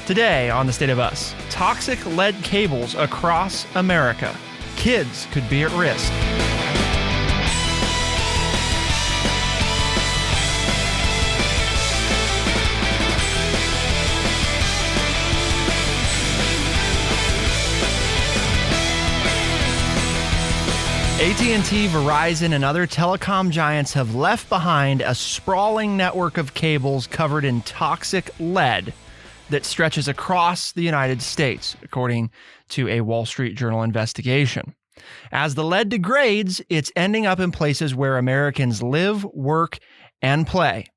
Today on The State of Us, toxic lead cables across America. Kids could be at risk. AT&T, Verizon, and other telecom giants have left behind a sprawling network of cables covered in toxic lead that stretches across the United States, according to a Wall Street Journal investigation. As the lead degrades, it's ending up in places where Americans live, work, and play.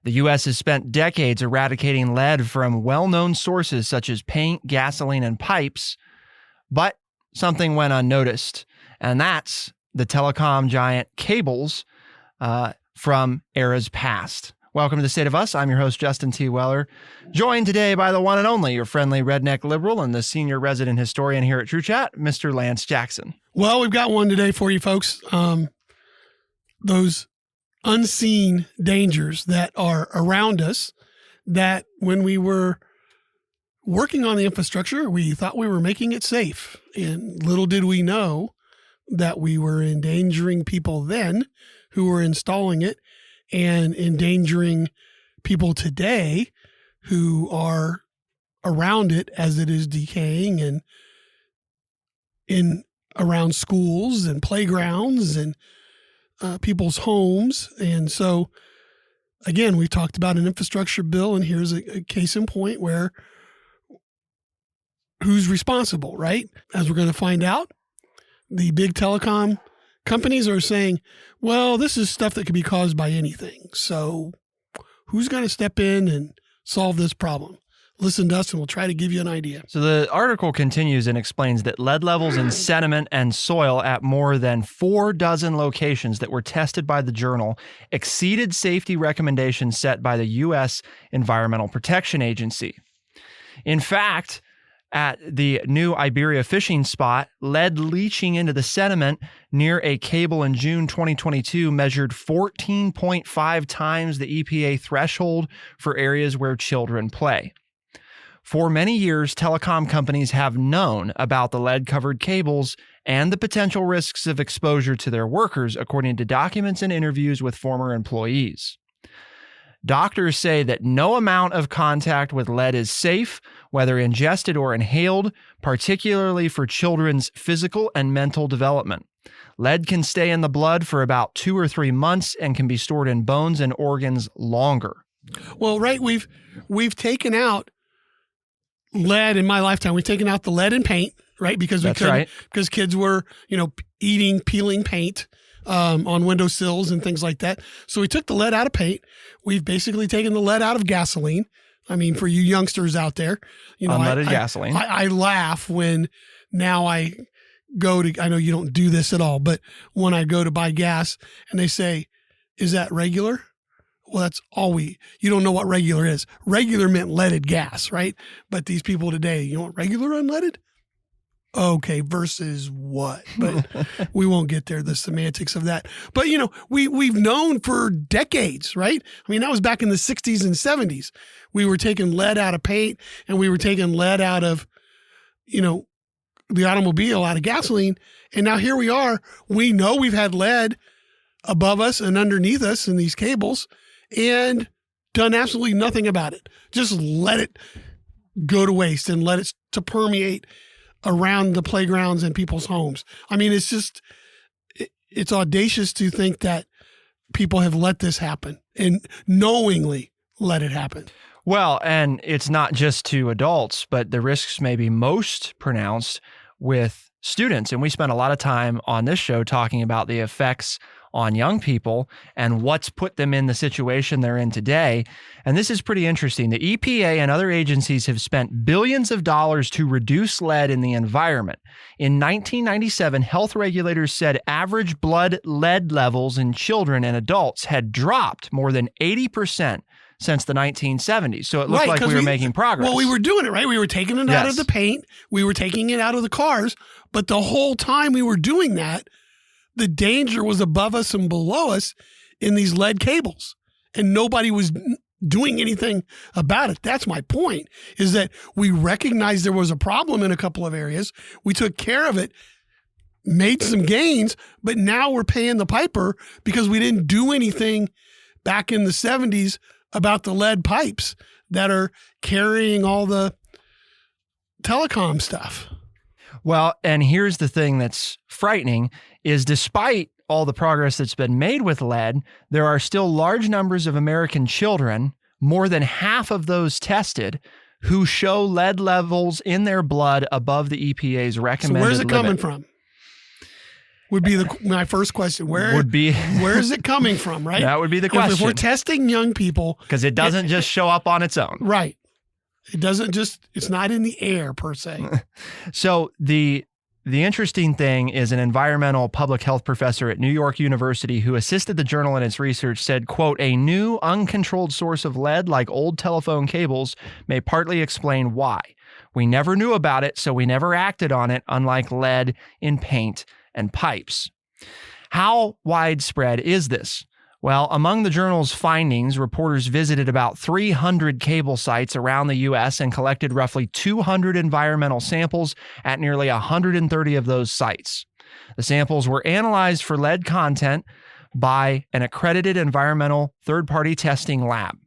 The U.S. has spent decades eradicating lead from well-known sources such as paint, gasoline, and pipes, but something went unnoticed, and that's the telecom giant cables from eras past. Welcome to The State of Us. I'm your host, Justin T. Weller, joined today by the one and only, your friendly redneck liberal and the senior resident historian here at True Chat, Mr. Lance Jackson. Well, we've got one today for you folks. Those unseen dangers that are around us, that when we were working on the infrastructure, we thought we were making it safe. And little did we know that we were endangering people then who were installing it, and endangering people today who are around it as it is decaying, and around schools and playgrounds and people's homes. And so, again, we talked about an infrastructure bill, and here's a case in point where who's responsible, right? As we're going to find out, the big telecom companies are saying, well, this is stuff that could be caused by anything. So who's going to step in and solve this problem? Listen to us and we'll try to give you an idea. So the article continues and explains that lead levels in sediment and soil at more than 4 dozen locations that were tested by the journal exceeded safety recommendations set by the U.S. Environmental Protection Agency. In fact, at the new Iberia fishing spot, lead leaching into the sediment near a cable in June 2022 measured 14.5 times the EPA threshold for areas where children play. For many years, telecom companies have known about the lead-covered cables and the potential risks of exposure to their workers, according to documents and interviews with former employees. Doctors say that no amount of contact with lead is safe, whether ingested or inhaled, particularly for children's physical and mental development. Lead can stay in the blood for about 2 or 3 months and can be stored in bones and organs longer. Well, right, we've taken out lead in my lifetime. We've taken out the lead in paint, right? Because because kids were, peeling paint on windowsills and things like that. So we took the lead out of paint. We've basically taken the lead out of gasoline. I mean, for you youngsters out there, unleaded gasoline. I laugh when now I go to, I know you don't do this at all, but when I go to buy gas and they say, is that regular? Well, that's all you don't know what regular is. Regular meant leaded gas, right? But these people today, you want regular unleaded? Okay, versus what? But we won't get there, the semantics of that. But, we've known for decades, right? I mean, that was back in the 60s and 70s. We were taking lead out of paint, and we were taking lead out of, the automobile, out of gasoline. And now here we are. We know we've had lead above us and underneath us in these cables and done absolutely nothing about it. Just let it go to waste and let it to permeate around the playgrounds and people's homes. I mean, it's audacious to think that people have let this happen and knowingly let it happen. Well, and it's not just to adults, but the risks may be most pronounced with students. And we spent a lot of time on this show talking about the effects on young people and what's put them in the situation they're in today. And this is pretty interesting. The EPA and other agencies have spent billions of dollars to reduce lead in the environment. In 1997, health regulators said average blood lead levels in children and adults had dropped more than 80% since the 1970s. So it looked like we were making progress. Well, we were doing it, right? We were taking it out of the paint. We were taking it out of the cars. But the whole time we were doing that, the danger was above us and below us in these lead cables. And nobody was doing anything about it. That's my point, is that we recognized there was a problem in a couple of areas. We took care of it, made some gains, but now we're paying the piper because we didn't do anything back in the 70s about the lead pipes that are carrying all the telecom stuff. Well, and here's the thing that's frightening is despite all the progress that's been made with lead, there are still large numbers of American children, more than half of those tested, who show lead levels in their blood above the EPA's recommended limit. So where's it coming from? Would be my first question. Where is it coming from, right? That would be the question. If we're testing young people. Because it doesn't just show up on its own. Right. It's not in the air per se. So the interesting thing is an environmental public health professor at New York University who assisted the journal in its research said, quote, a new uncontrolled source of lead like old telephone cables may partly explain why. We never knew about it, so we never acted on it, unlike lead in paint and pipes. How widespread is this? Well, among the journal's findings, reporters visited about 300 cable sites around the U.S. and collected roughly 200 environmental samples at nearly 130 of those sites. The samples were analyzed for lead content by an accredited environmental third-party testing lab.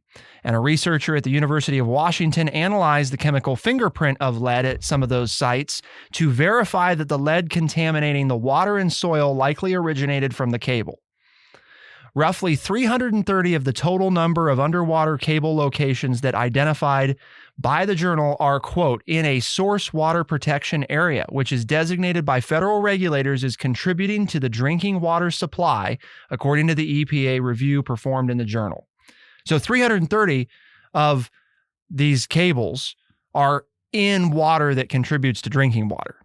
And a researcher at the University of Washington analyzed the chemical fingerprint of lead at some of those sites to verify that the lead contaminating the water and soil likely originated from the cable. Roughly 330 of the total number of underwater cable locations that identified by the journal are, quote, in a source water protection area, which is designated by federal regulators as contributing to the drinking water supply, according to the EPA review performed in the journal. So 330 of these cables are in water that contributes to drinking water.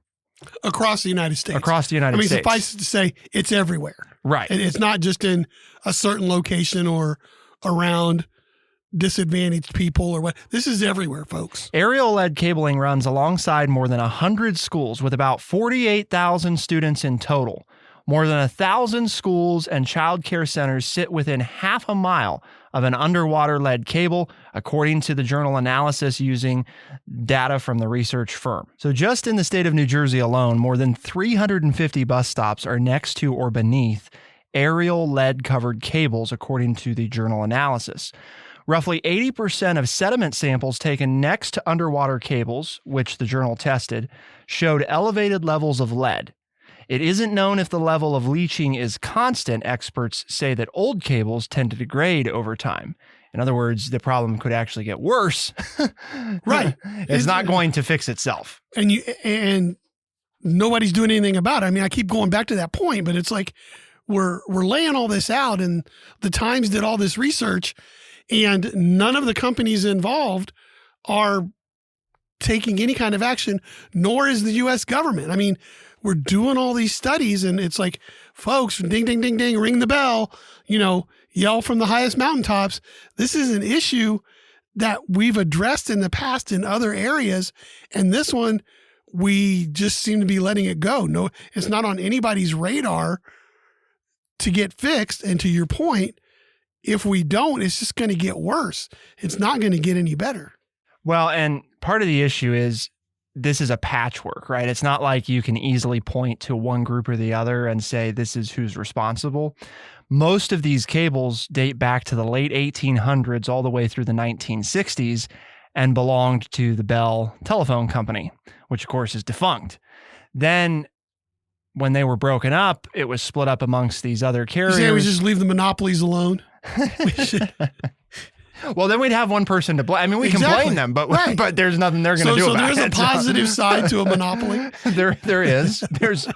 Across the United States. Across the United States. Suffice it to say, it's everywhere. Right. And it's not just in a certain location or around disadvantaged people or what. This is everywhere, folks. Aerial lead cabling runs alongside more than 100 schools with about 48,000 students in total. More than 1,000 schools and child care centers sit within half a mile of an underwater lead cable, according to the journal analysis using data from the research firm. So just in the state of New Jersey alone, more than 350 bus stops are next to or beneath aerial lead-covered cables, according to the journal analysis. Roughly 80% of sediment samples taken next to underwater cables, which the journal tested, showed elevated levels of lead. It isn't known if the level of leaching is constant. Experts say that old cables tend to degrade over time. In other words, the problem could actually get worse. Right. It's not going to fix itself. And nobody's doing anything about it. I mean, I keep going back to that point, but it's like we're laying all this out, and the Times did all this research, and none of the companies involved are taking any kind of action, nor is the U.S. government. I mean, we're doing all these studies, and it's like, folks, ding, ding, ding, ding, ring the bell, yell from the highest mountaintops. This is an issue that we've addressed in the past in other areas, and this one, we just seem to be letting it go. No, it's not on anybody's radar to get fixed. And to your point, if we don't, it's just going to get worse. It's not going to get any better. Well, and part of the issue is this is a patchwork, right? It's not like you can easily point to one group or the other and say this is who's responsible. Most of these cables date back to the late 1800s all the way through the 1960s and belonged to the Bell Telephone Company, which of course is defunct. Then when they were broken up, it was split up amongst these other carriers. You say we just leave the monopolies alone? We should. Well, then we'd have one person to blame. I mean, we can blame them, but right. but there's nothing they're going to do about it. So there's a positive side to a monopoly. There is.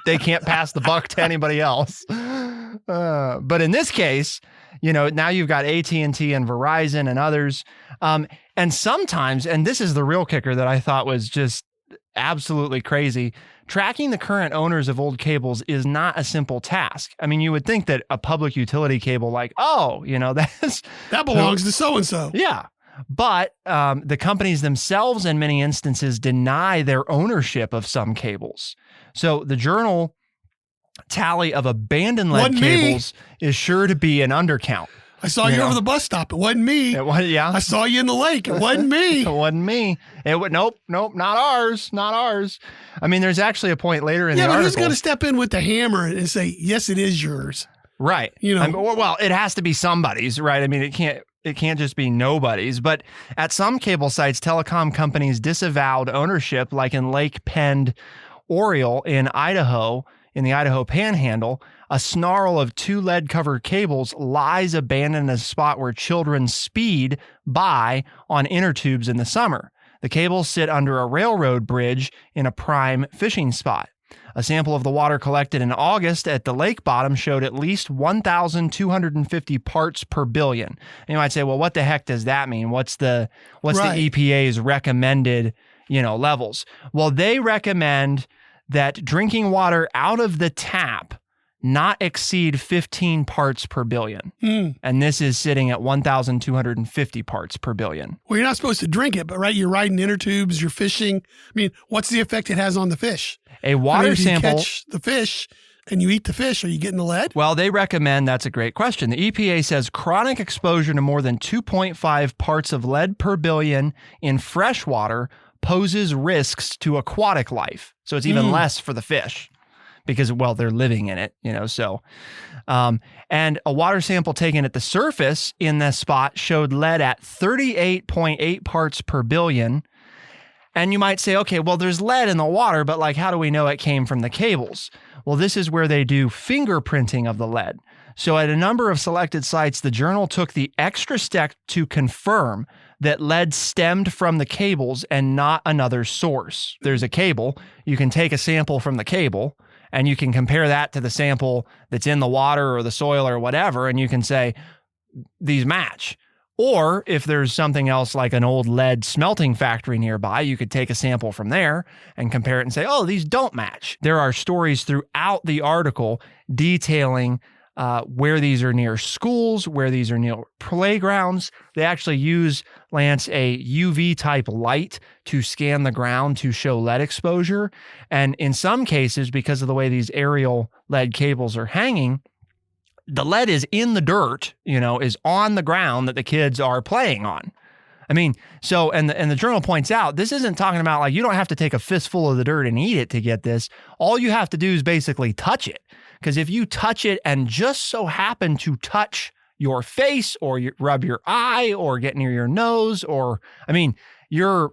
They can't pass the buck to anybody else. But in this case, now you've got AT&T and Verizon and others. And sometimes, and this is the real kicker that I thought was just absolutely crazy, tracking the current owners of old cables is not a simple task. I mean, you would think that a public utility cable that belongs to so-and-so. Yeah. But the companies themselves, in many instances, deny their ownership of some cables. So the journal tally of abandoned lead cables is sure to be an undercount. I saw you over the bus stop. It wasn't me. It was, yeah. I saw you in the lake. It wasn't me. It wasn't me. Nope, not ours. Not ours. I mean, there's actually a point later in the article. Yeah, but who's going to step in with the hammer and say, yes, it is yours? Right. You know, well, it has to be somebody's, right? I mean, it can't just be nobody's. But at some cable sites, telecom companies disavowed ownership, like in Lake Pend Oriole in Idaho, in the Idaho Panhandle. A snarl of 2 lead-covered cables lies abandoned in a spot where children speed by on inner tubes in the summer. The cables sit under a railroad bridge in a prime fishing spot. A sample of the water collected in August at the lake bottom showed at least 1,250 parts per billion. And you might say, well, what the heck does that mean? What's the EPA's recommended, levels? Well, they recommend that drinking water out of the tap not exceed 15 parts per billion. And this is sitting at 1,250 parts per billion. Well, you're not supposed to drink it, but you're riding inner tubes, you're fishing. I mean, what's the effect it has on the fish? A water sample. You catch the fish and you eat the fish, are you getting the lead? Well, they recommend, that's a great question. The EPA says chronic exposure to more than 2.5 parts of lead per billion in fresh water poses risks to aquatic life. So it's even less for the fish. Because, well, they're living in it, so. And a water sample taken at the surface in this spot showed lead at 38.8 parts per billion. And you might say, okay, well, there's lead in the water, but how do we know it came from the cables? Well, this is where they do fingerprinting of the lead. So at a number of selected sites, the journal took the extra step to confirm that lead stemmed from the cables and not another source. There's a cable. You can take a sample from the cable, and you can compare that to the sample that's in the water or the soil or whatever, and you can say, these match. Or if there's something else like an old lead smelting factory nearby, you could take a sample from there and compare it and say, oh, these don't match. There are stories throughout the article detailing where these are near schools, where these are near playgrounds. They actually use, Lance, a UV type light to scan the ground to show lead exposure. And in some cases, because of the way these aerial lead cables are hanging, the lead is in the dirt, is on the ground that the kids are playing on. I mean, so, and the journal points out, this isn't talking about you don't have to take a fistful of the dirt and eat it to get this. All you have to do is basically touch it. Because if you touch it and just so happen to touch your face or rub your eye or get near your nose you're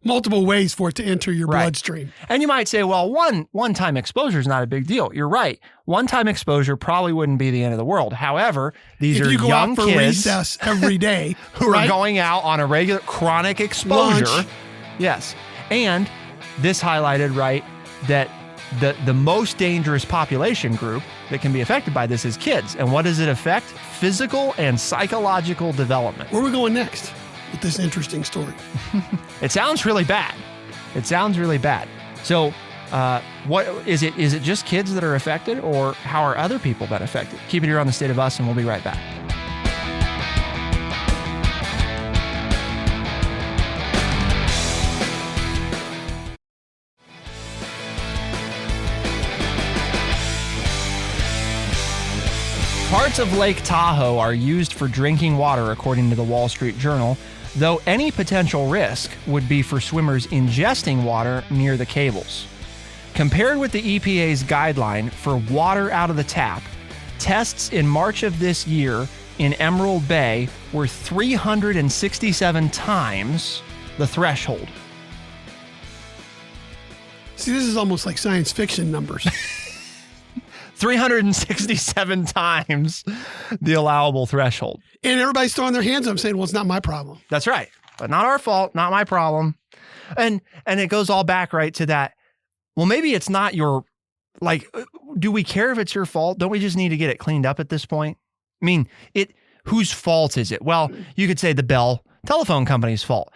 multiple ways for it to enter your bloodstream. And you might say, well, one-time exposure is not a big deal. You're right. One-time exposure probably wouldn't be the end of the world. However, these are young kids. If you go out for recess every day. who are going out on a regular chronic exposure. Lunch. Yes. And this highlighted, that the most dangerous population group that can be affected by this is kids. And what does it affect? Physical and psychological development. Where are we going next with this interesting story? It sounds really bad. So what is it? Is it just kids that are affected, or how are other people been affected? Keep it here on The State of Us, and we'll be right back. Parts of Lake Tahoe are used for drinking water, according to the Wall Street Journal, though any potential risk would be for swimmers ingesting water near the cables. Compared with the EPA's guideline for water out of the tap, tests in March of this year in Emerald Bay were 367 times the threshold. See, this is almost like science fiction numbers. 367 times the allowable threshold. And everybody's throwing their hands up saying, well, it's not my problem. That's right. But not our fault, not my problem. And it goes all back to that. Well, maybe it's not your, do we care if it's your fault? Don't we just need to get it cleaned up at this point? I mean, whose fault is it? Well, you could say the Bell Telephone Company's fault.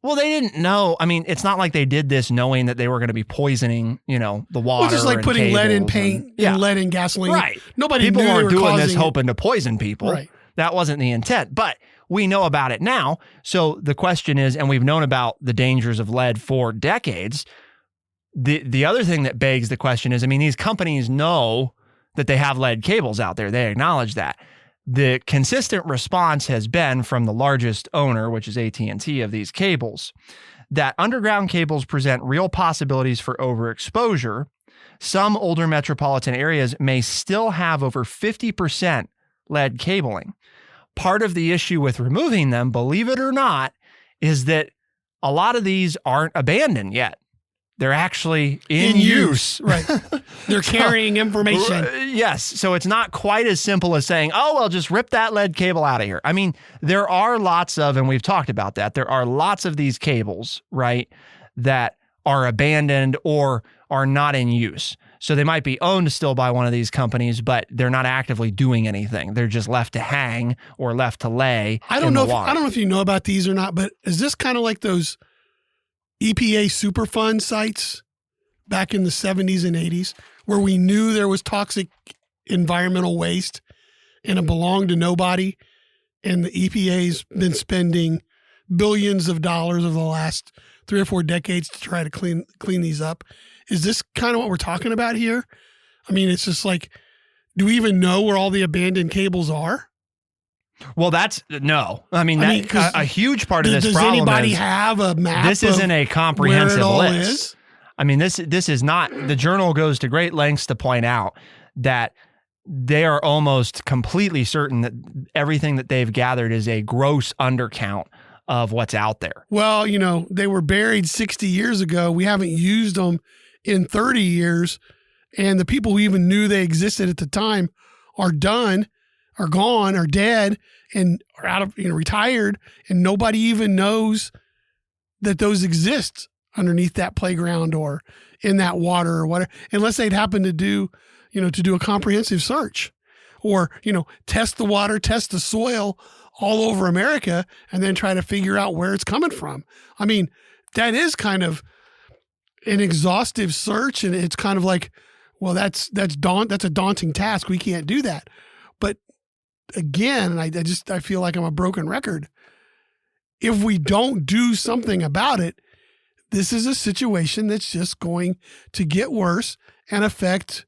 Well, they didn't know. I mean, it's not like they did this knowing that they were going to be poisoning, the water. Well, just like putting lead in paint and lead in gasoline. Right. Nobody people knew weren't they were doing this causing hoping to poison people. Right. That wasn't the intent. But we know about it now. So the question is, and we've known about the dangers of lead for decades. The other thing that begs the question is, these companies know that they have lead cables out there. They acknowledge that. The consistent response has been from the largest owner, which is AT&T, of these cables, that underground cables present real possibilities for overexposure. Some older metropolitan areas may still have over 50% lead cabling. Part of the issue with removing them, believe it or not, is that a lot of these aren't abandoned yet. They're actually in use. Right. They're carrying information. Yes. So it's not quite as simple as saying, oh, well, just rip that lead cable out of here. I mean, there are lots of, and we've talked about that, there are lots of these cables, right, that are abandoned or are not in use. So they might be owned still by one of these companies, but they're not actively doing anything. They're just left to hang or left to lay. I don't know if you know about these or not, but is this kind of like those EPA Superfund sites back in the 70s and 80s where we knew there was toxic environmental waste and it belonged to nobody, and the EPA's been spending billions of dollars over the last 3 or 4 decades to try to clean these up? Is this kind of what we're talking about here? I mean, it's just like, do we even know where all the abandoned cables are? Well, no. I mean, a huge part of this problem is... Does anybody have a map? This isn't a comprehensive list. Is? I mean, this is not... The journal goes to great lengths to point out that they are almost completely certain that everything that they've gathered is a gross undercount of what's out there. Well, they were buried 60 years ago. We haven't used them in 30 years. And the people who even knew they existed at the time are done, are gone, are dead, and are out of, retired. And nobody even knows that those exist underneath that playground or in that water or whatever, unless they'd happen to do a comprehensive search or, test the water, test the soil all over America and then try to figure out where it's coming from. I mean, that is kind of an exhaustive search, and it's kind of like, well, that's a daunting task. We can't do that. But again, I feel like I'm a broken record. If we don't do something about it, this is a situation that's just going to get worse and affect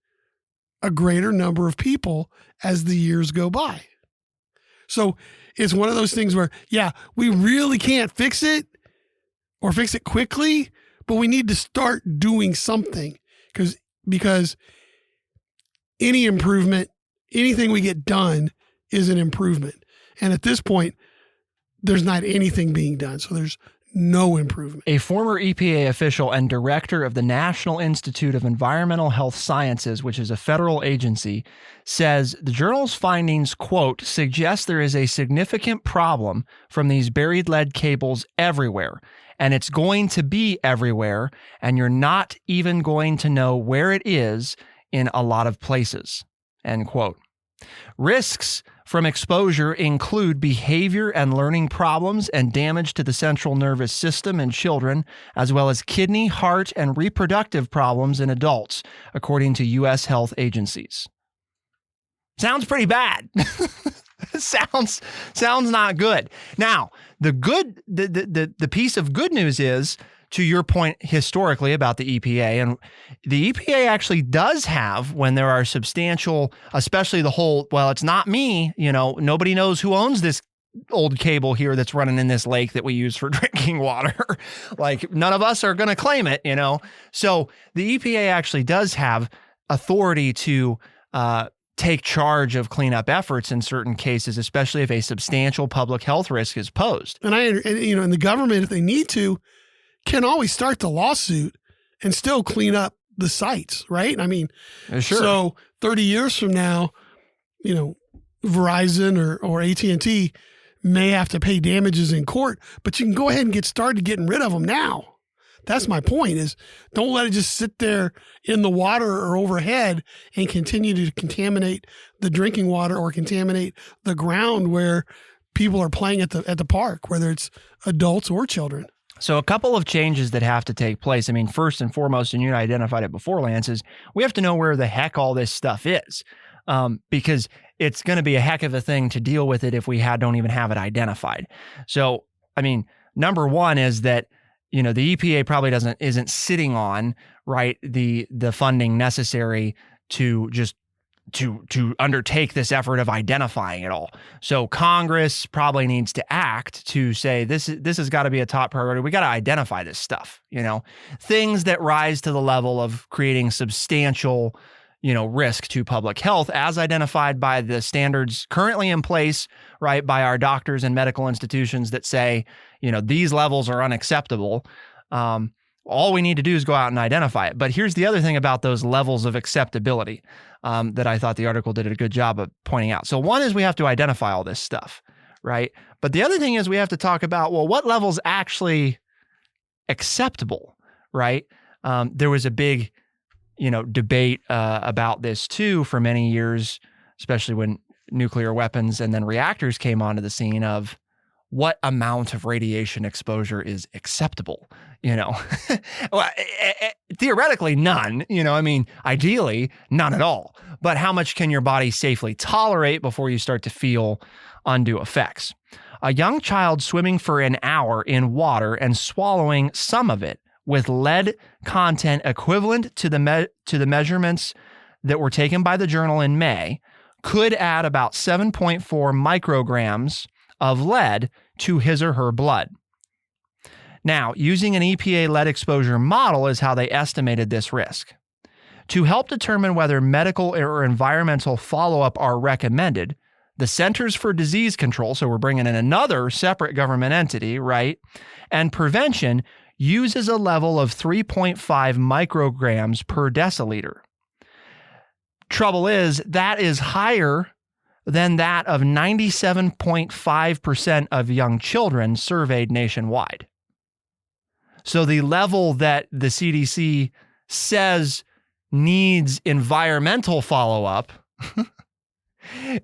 a greater number of people as the years go by. So it's one of those things where, yeah, we really can't fix it or fix it quickly, but we need to start doing something because any improvement, anything we get done is an improvement. And at this point, there's not anything being done. So there's no improvement. A former EPA official and director of the National Institute of Environmental Health Sciences, which is a federal agency, says the journal's findings, quote, suggest there is a significant problem from these buried lead cables everywhere, and it's going to be everywhere, and you're not even going to know where it is in a lot of places, end quote. Risks from exposure include behavior and learning problems and damage to the central nervous system in children, as well as kidney, heart, and reproductive problems in adults, according to U.S. health agencies. Sounds pretty bad. Sounds not good. Now, the piece of good news is, to your point historically about the EPA, and the EPA actually does have, when there are substantial, especially the whole, well, it's not me, nobody knows who owns this old cable here that's running in this lake that we use for drinking water. Like, none of us are going to claim it, So the EPA actually does have authority to take charge of cleanup efforts in certain cases, especially if a substantial public health risk is posed. And and the government, if they need to, can always start the lawsuit and still clean up the sites, right? I mean, sure. So 30 years from now, Verizon or AT&T may have to pay damages in court, but you can go ahead and get started getting rid of them now. That's my point, is don't let it just sit there in the water or overhead and continue to contaminate the drinking water or contaminate the ground where people are playing at the park, whether it's adults or children. So a couple of changes that have to take place. I mean, first and foremost, and you identified it before, Lance, is we have to know where the heck all this stuff is, because it's going to be a heck of a thing to deal with it if we don't even have it identified. So, I mean, number one is that, the EPA probably isn't sitting on, right, the funding necessary to just to undertake this effort of identifying it all. So Congress probably needs to act to say this has got to be a top priority. We got to identify this stuff, things that rise to the level of creating substantial, risk to public health as identified by the standards currently in place, right, by our doctors and medical institutions that say, these levels are unacceptable. All we need to do is go out and identify it. But here's the other thing about those levels of acceptability that I thought the article did a good job of pointing out. So one is we have to identify all this stuff, right? But the other thing is we have to talk about, well, what level's actually acceptable, right? There was a big, debate about this too for many years, especially when nuclear weapons and then reactors came onto the scene of what amount of radiation exposure is acceptable, well, theoretically none, ideally none at all, but how much can your body safely tolerate before you start to feel undue effects? A young child swimming for an hour in water and swallowing some of it with lead content equivalent to the measurements that were taken by the journal in May could add about 7.4 micrograms of lead to his or her blood. Now, using an EPA lead exposure model is how they estimated this risk. To help determine whether medical or environmental follow-up are recommended, the Centers for Disease Control, so we're bringing in another separate government entity, right, and prevention uses a level of 3.5 micrograms per deciliter. Trouble is, that is higher than that of 97.5% of young children surveyed nationwide. So the level that the CDC says needs environmental follow-up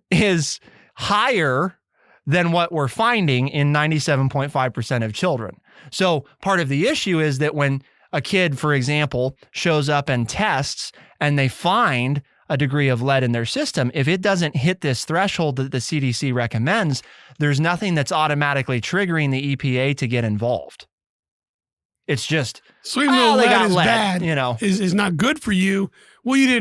is higher than what we're finding in 97.5% of children. So part of the issue is that when a kid, for example, shows up and tests and they find a degree of lead in their system, if it doesn't hit this threshold that the CDC recommends, there's nothing that's automatically triggering the EPA to get involved. It's just, so even though lead is bad, is not good for you, well, you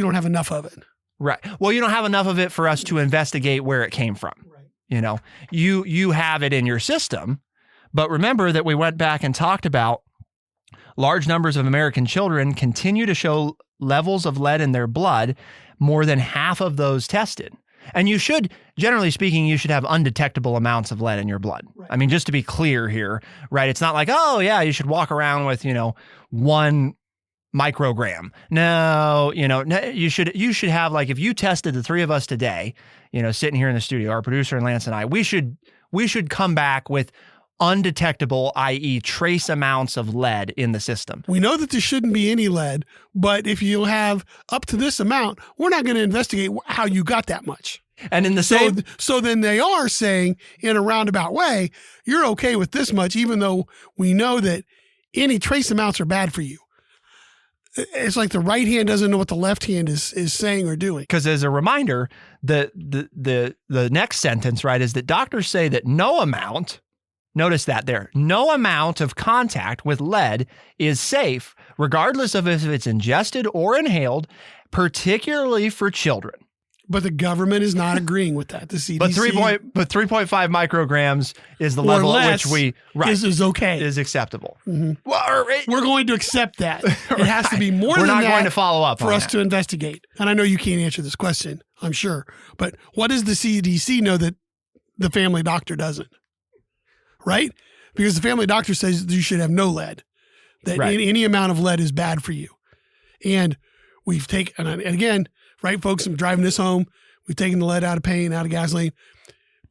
don't have enough of it. Right. Well, you don't have enough of it for us to investigate where it came from. Right. You have it in your system, but remember that we went back and talked about large numbers of American children continue to show levels of lead in their blood, more than half of those tested. And you should, generally speaking, you should have undetectable amounts of lead in your blood. Right. I mean, just to be clear here, right? It's not like, oh yeah, you should walk around with, 1 microgram. No, you should have, like, if you tested the three of us today, sitting here in the studio, our producer and Lance and I, we should come back with undetectable, i.e. trace amounts of lead in the system. We know that there shouldn't be any lead, but if you have up to this amount, we're not going to investigate how you got that much. And in the same... So then they are saying, in a roundabout way, you're okay with this much, even though we know that any trace amounts are bad for you. It's like the right hand doesn't know what the left hand is saying or doing. Because as a reminder, the next sentence, right, is that doctors say that no amount... Notice that there. No amount of contact with lead is safe, regardless of if it's ingested or inhaled, particularly for children. But the government is not agreeing with that. The CDC. But 3.5 micrograms is the level at which is okay. Is acceptable. Mm-hmm. Well, we're going to accept that. It has to be more than that. We're not going to follow up for us to investigate. And I know you can't answer this question, I'm sure. But what does the CDC know that the family doctor doesn't? Right? Because the family doctor says you should have no lead, that any amount of lead is bad for you. And we've taken, and again, right, folks, I'm driving this home. We've taken the lead out of paint, out of gasoline.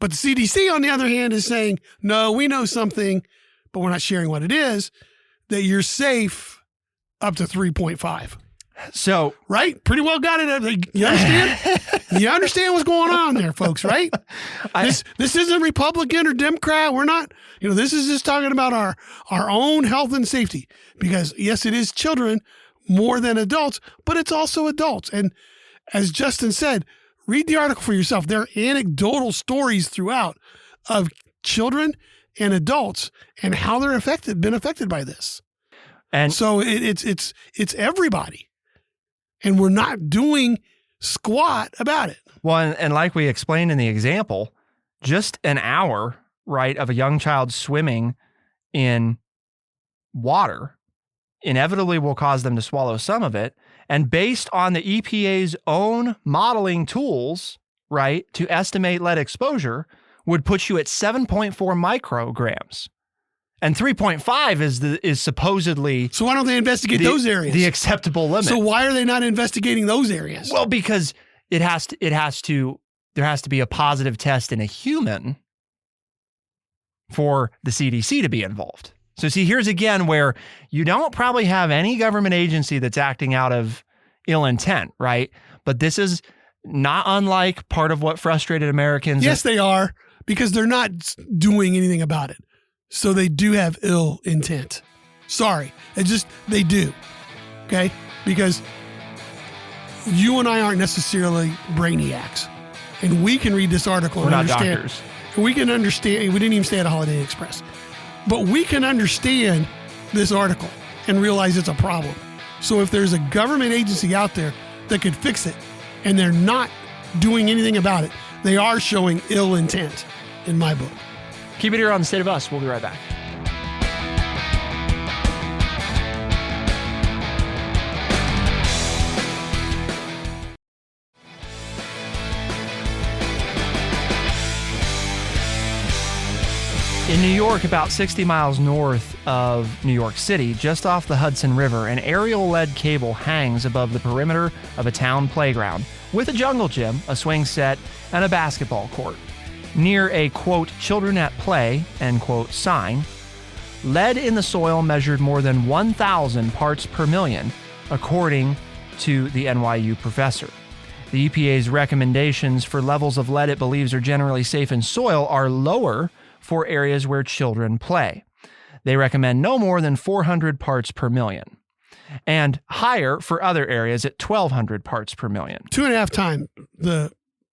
But the CDC, on the other hand, is saying, no, we know something, but we're not sharing what it is, that you're safe up to 3.5. So, right? Pretty well got it. You understand? You understand what's going on there, folks, right? This isn't Republican or Democrat. We're not, this is just talking about our own health and safety. Because, yes, it is children more than adults, but it's also adults. And as Justin said, read the article for yourself. There are anecdotal stories throughout of children and adults and how they're been affected by this. And so it's everybody. And we're not doing squat about it. Well, and like we explained in the example, just an hour, right, of a young child swimming in water inevitably will cause them to swallow some of it. And based on the EPA's own modeling tools, right, to estimate lead exposure would put you at 7.4 micrograms. And 3.5 is supposedly... So why don't they investigate those areas? The acceptable limit. So why are they not investigating those areas? Well, because there has to be a positive test in a human for the CDC to be involved. So see, here's again where you don't probably have any government agency that's acting out of ill intent, right? But this is not unlike part of what frustrated Americans. Yes, they are, because they're not doing anything about it. So they do have ill intent. Sorry. They do. Okay? Because you and I aren't necessarily brainiacs. And we can read this article and understand. We're not doctors. We can understand. We didn't even stay at a Holiday Inn Express. But we can understand this article and realize it's a problem. So if there's a government agency out there that could fix it and they're not doing anything about it, they are showing ill intent in my book. Keep it here on The State of Us. We'll be right back. In New York, about 60 miles north of New York City, just off the Hudson River, an aerial lead cable hangs above the perimeter of a town playground with a jungle gym, a swing set, and a basketball court. Near a, quote, children at play, end quote, sign, lead in the soil measured more than 1,000 parts per million, according to the NYU professor. The EPA's recommendations for levels of lead it believes are generally safe in soil are lower for areas where children play. They recommend no more than 400 parts per million, and higher for other areas at 1,200 parts per million. 2.5 times the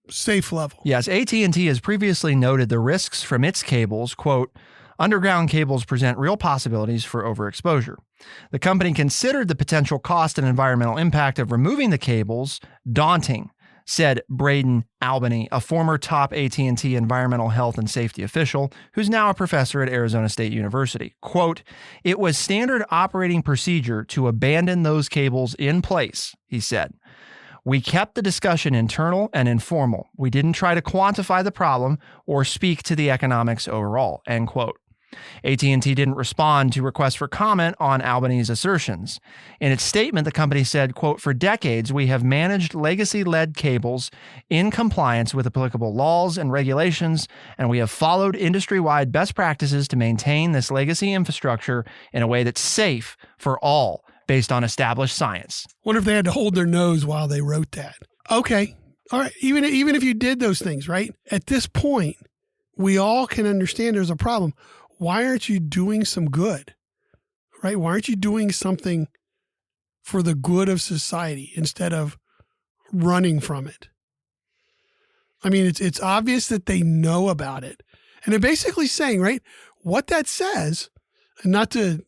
safe level. Yes, AT&T has previously noted the risks from its cables. Quote, underground cables present real possibilities for overexposure. The company considered the potential cost and environmental impact of removing the cables daunting, said Braden Albany, a former top AT&T environmental health and safety official who's now a professor at Arizona State University. Quote, it was standard operating procedure to abandon those cables in place, he said. We kept the discussion internal and informal. We didn't try to quantify the problem or speak to the economics overall, end quote. AT&T didn't respond to requests for comment on Albany's assertions. In its statement, the company said, quote, for decades, we have managed legacy lead cables in compliance with applicable laws and regulations, and we have followed industry-wide best practices to maintain this legacy infrastructure in a way that's safe for all, based on established science. Wonder if they had to hold their nose while they wrote that. Okay. All right. Even if you did those things, right? At this point, we all can understand there's a problem. Why aren't you doing some good, right? Why aren't you doing something for the good of society instead of running from it? I mean, it's obvious that they know about it. And they're basically saying, right, what that says, and not to,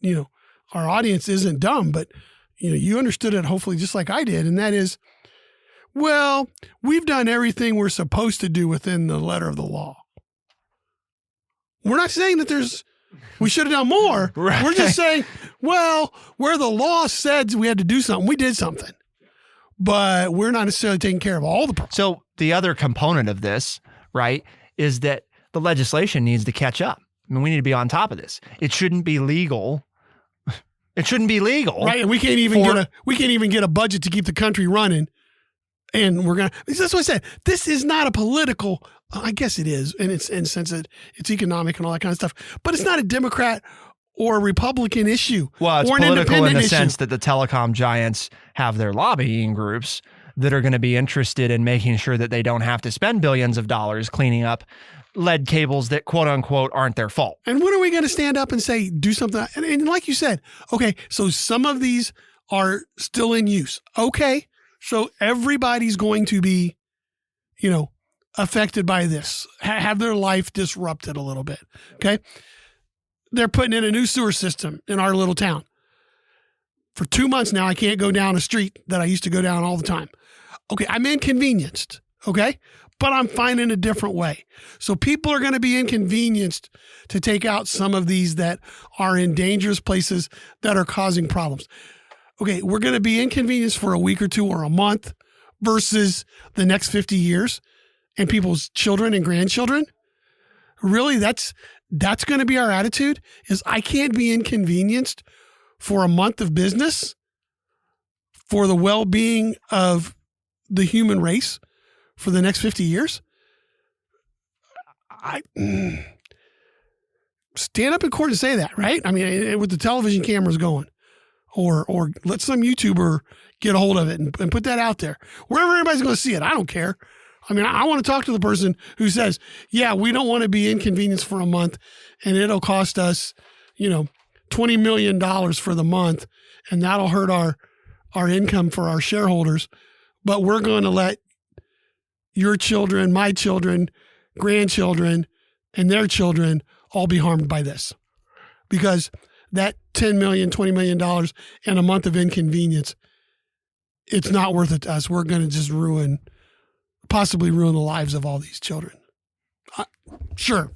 our audience isn't dumb, but, you understood it hopefully just like I did. And that is, well, we've done everything we're supposed to do within the letter of the law. We're not saying that we should have done more. Right. We're just saying, well, where the law said we had to do something, we did something. But we're not necessarily taking care of all the problems. So the other component of this, right, is that the legislation needs to catch up. I mean, we need to be on top of this. It shouldn't be legal. It shouldn't be legal. Right. And we can't even get a budget to keep the country running. And that's what I said. This is not a political, I guess it is, and it's in the sense that it's economic and all that kind of stuff, but it's not a Democrat or a Republican issue. Well, it's or political in the sense that the telecom giants have their lobbying groups that are going to be interested in making sure that they don't have to spend billions of dollars cleaning up lead cables that quote unquote aren't their fault. And when are we going to stand up and say, do something? And like you said, okay, so some of these are still in use. Okay. So everybody's going to be, affected by this, have their life disrupted a little bit. Okay. They're putting in a new sewer system in our little town. For 2 months now, I can't go down a street that I used to go down all the time. Okay, I'm inconvenienced, okay? But I'm finding a different way. So people are going to be inconvenienced to take out some of these that are in dangerous places that are causing problems. Okay, we're going to be inconvenienced for a week or two or a month versus the next 50 years and people's children and grandchildren. Really, that's going to be our attitude, is I can't be inconvenienced for a month of business for the well-being of the human race for the next 50 years. I stand up in court and say that, right? I mean, with the television cameras going, or let some YouTuber get a hold of it and put that out there wherever everybody's going to see it. I don't care. I mean, I want to talk to the person who says, yeah, we don't want to be inconvenienced for a month and it'll cost us, $20 million for the month. And that'll hurt our income for our shareholders. But we're going to let your children, my children, grandchildren, and their children all be harmed by this. Because that $10 million, $20 million and a month of inconvenience, it's not worth it to us. We're going to just possibly ruin the lives of all these children. Sure.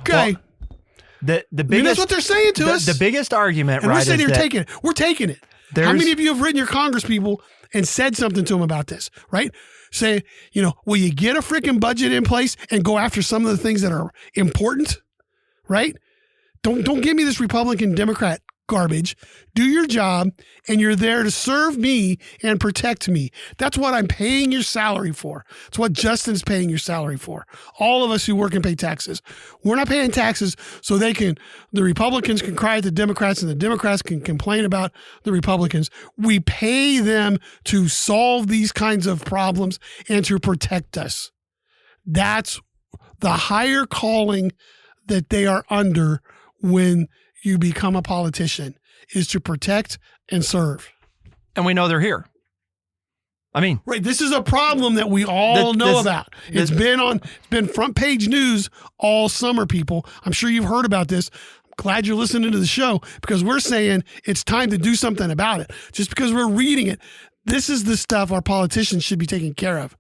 Okay. Well, the biggest, that's what they're saying to us. The biggest argument, and right? We're sitting is here that taking it. We're taking it. How many of you have written your Congress people and said something to them about this, right? Say, will you get a freaking budget in place and go after some of the things that are important, right? Don't give me this Republican Democrat garbage. Do your job, and you're there to serve me and protect me. That's what I'm paying your salary for. It's what Justin's paying your salary for. All of us who work and pay taxes. We're not paying taxes so the Republicans can cry at the Democrats and the Democrats can complain about the Republicans. We pay them to solve these kinds of problems and to protect us. That's the higher calling that they are under when you become a politician, is to protect and serve. And we know they're here. I mean, right. This is a problem that we all know about. It's been front page news all summer, people. I'm sure you've heard about this. I'm glad you're listening to the show because we're saying it's time to do something about it. Just because we're reading it, this is the stuff our politicians should be taking care of.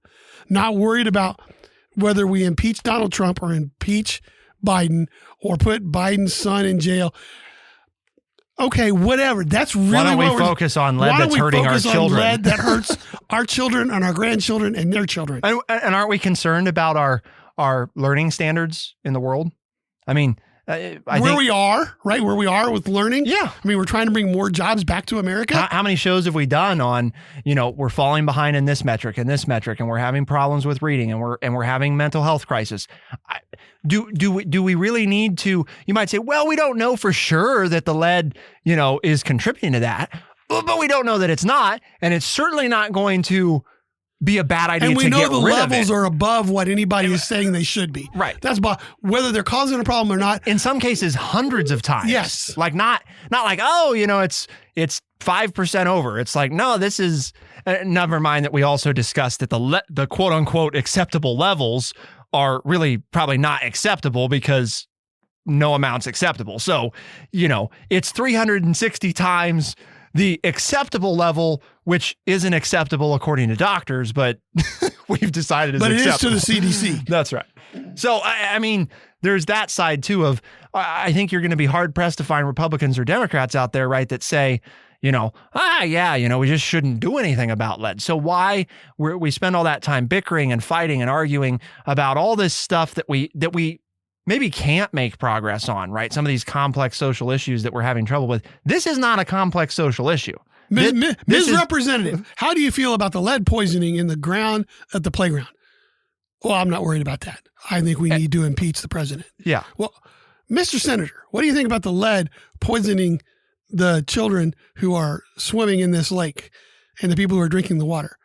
Not worried about whether we impeach Donald Trump or impeach Biden or put Biden's son in jail. Okay, whatever. That's really why don't we focus on lead that's hurting our children? Lead that hurts our children and our grandchildren and their children. And aren't we concerned about our learning standards in the world? I mean, I think we are, right? Where we are with learning. Yeah. I mean, we're trying to bring more jobs back to America. How many shows have we done on, we're falling behind in this metric and this metric, and we're having problems with reading, and we're having mental health crisis. Do we really need to? You might say, well, we don't know for sure that the lead, is contributing to that, but we don't know that it's not, and it's certainly not going to be a bad idea to get rid of it. And we know the levels are above what anybody is saying they should be. Right. That's about whether they're causing a problem or not. In some cases, hundreds of times. Yes. Like not like, it's 5% over. It's like, no, this is, never mind that we also discussed that the quote unquote acceptable levels are really probably not acceptable because no amount's acceptable. So, it's 360 times the acceptable level, which isn't acceptable according to doctors, but we've decided is acceptable. But it is to the CDC. That's right. So, I mean, there's that side too of, I think you're going to be hard pressed to find Republicans or Democrats out there, right, that say, we just shouldn't do anything about lead. So why we spend all that time bickering and fighting and arguing about all this stuff that we maybe can't make progress on, right? Some of these complex social issues that we're having trouble with. This is not a complex social issue. Ms. Representative, how do you feel about the lead poisoning in the ground at the playground? Well, I'm not worried about that. I think we need to impeach the president. Yeah. Well, Mr. Senator, what do you think about the lead poisoning the children who are swimming in this lake and the people who are drinking the water?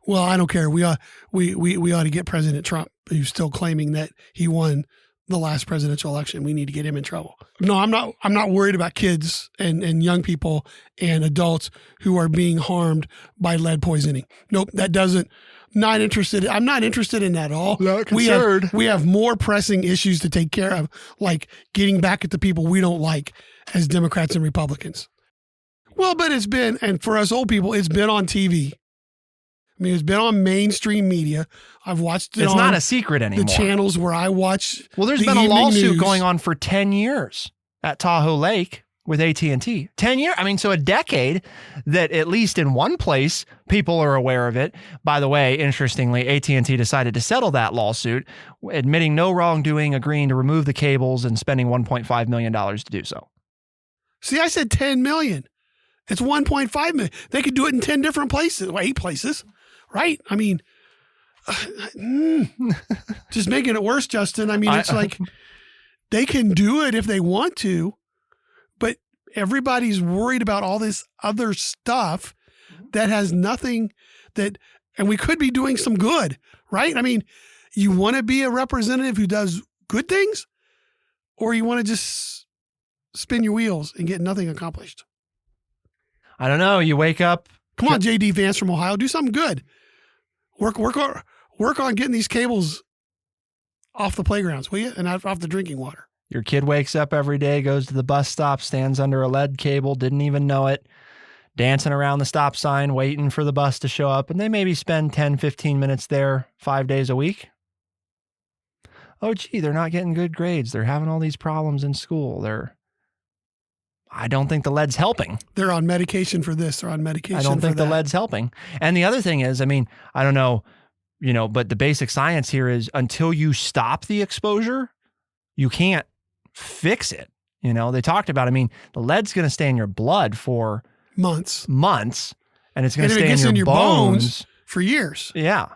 Well, I don't care. We ought to get President Trump, who's still claiming that he won the last presidential election. We need to get him in trouble. No, I'm not worried about kids and young people and adults who are being harmed by lead poisoning. Nope, that doesn't. Not interested. I'm not interested in that at all. Not concerned. We have more pressing issues to take care of, like getting back at the people we don't like as Democrats and Republicans. Well, but it's been, and for us old people, it's been on TV. I mean, it's been on mainstream media. I've watched it. It's on not a secret anymore. the channels where I watch. Well, there's the been a evening lawsuit news. going on for 10 years at Tahoe Lake with AT&T. 10 years. I mean, so a decade that at least in one place, people are aware of it. By the way, interestingly, AT&T decided to settle that lawsuit, admitting no wrongdoing, agreeing to remove the cables and spending $1.5 million to do so. See, I said 10 million. It's 1.5 million. They could do it in 10 different places, or 8 places, right? I mean, just making it worse, Justin. I mean, it's like they can do it if they want to, but everybody's worried about all this other stuff that has nothing and we could be doing some good, right? I mean, you want to be a representative who does good things, or you want to just spin your wheels and get nothing accomplished? I don't know. You wake up. Come on, JD Vance from Ohio, do something good. Work on getting these cables off the playgrounds, will you? And off the drinking water. Your kid wakes up every day, goes to the bus stop, stands under a lead cable, didn't even know it, dancing around the stop sign, waiting for the bus to show up, and they maybe spend 10, 15 minutes there 5 days a week. Oh, gee, they're not getting good grades. They're having all these problems in school. I don't think the lead's helping. They're on medication for this. They're on medication for that. I don't think the lead's helping. And the other thing is, I mean, I don't know, but the basic science here is until you stop the exposure, you can't fix it. They talked about, I mean, the lead's going to stay in your blood for months, and it's going to stay in your bones for years. Yeah.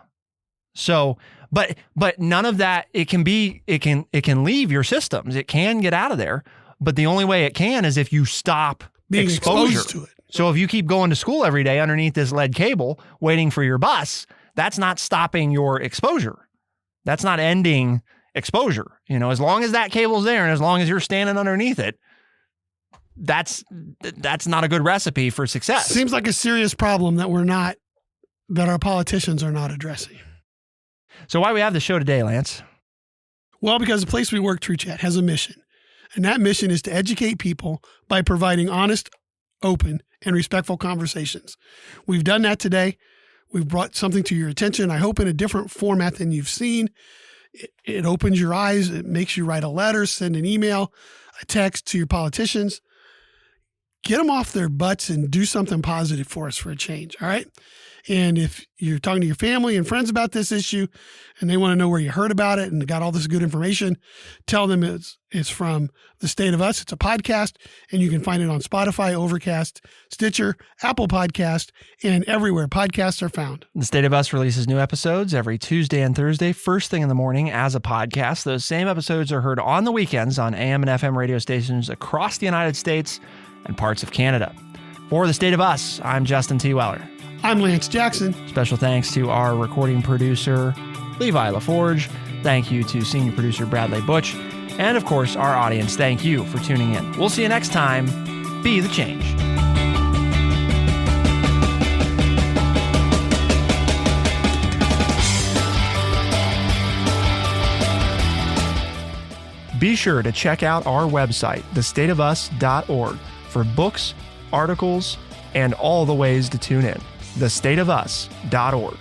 So, but none of that, it can leave your systems. It can get out of there. But the only way it can is if you stop being exposure exposed to it. So if you keep going to school every day underneath this lead cable, waiting for your bus, that's not stopping your exposure. That's not ending exposure. As long as that cable's there and as long as you're standing underneath it, that's not a good recipe for success. Seems like a serious problem that our politicians are not addressing. So why do we have the show today, Lance? Well, because the place we work, True Chat, has a mission. And that mission is to educate people by providing honest, open, and respectful conversations. We've done that today. We've brought something to your attention, I hope in a different format than you've seen. It opens your eyes. It makes you write a letter, send an email, a text to your politicians. Get them off their butts and do something positive for us for a change, all right? And if you're talking to your family and friends about this issue and they want to know where you heard about it and got all this good information, tell them it's from The State of Us. It's a podcast, and you can find it on Spotify, Overcast, Stitcher, Apple Podcast, and everywhere podcasts are found. The State of Us releases new episodes every Tuesday and Thursday, first thing in the morning as a podcast. Those same episodes are heard on the weekends on AM and FM radio stations across the United States and parts of Canada. For The State of Us, I'm Justin T. Weller. I'm Lance Jackson. Special thanks to our recording producer, Levi LaForge. Thank you to senior producer Bradley Butch. And of course, our audience, thank you for tuning in. We'll see you next time. Be the change. Be sure to check out our website, thestateofus.org, for books, articles, and all the ways to tune in. thestateofus.org.